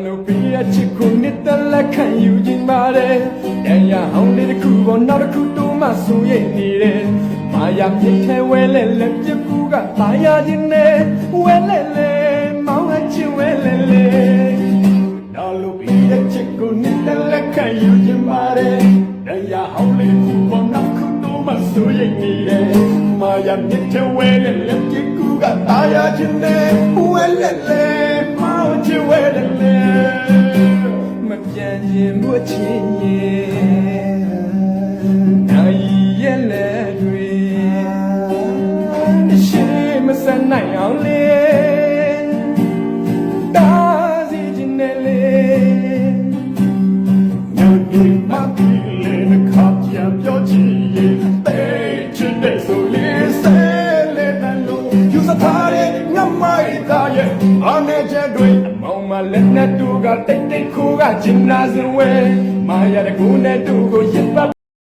လိုပြရချစ်ကိုနှစ်သက်လက်ခံယူခြင်းပါတယ်တရားဟောင်းလေးတစ်ခုပေါ်နောက်တစ်ခုတိုးမှဆိုရနေတယ်မာယာမြစ်ထဲဝဲလဲလဲပြကူကပါရခြင်းနဲ့ဝဲလဲလဲမောင်းအချစ်ဝဲလဲလဲလိုပြရချစ်ကိုနှစ်သက်လက်ခံယူခြင်းပါတယ်တရားဟောင်းလေးတစ်ခုပေါ်နောက်တစ်ခုတိုးမှဆိုရနေတယ်မာယာမြစ်ထဲဝဲလဲလဲပြကူကပါရခြင်းနဲ့ဝဲလဲလဲချစ်ဝဲတယ်လေမပြန်ရင်မချင်ရင်နိုင်ရဲ့လေတွေရှိမစနိုင်အောင်လေတာစီခြင်းနဲ့လေညနေမှပြီးလေခါကြပြောချင်ရင်တဲ့ချစ်တဲ့ဆိုလေးဆဲလေတန်လို့ယူစထားတဲ့ငမိုက်သားရဲ့အနေချက်တွေမလက်နဲ့တူကတိတ်တိတ်ခိုးကဂျင်နာဇဝဲမာရတဲ့ကိုနဲ့တူကိုရစ်ပတ်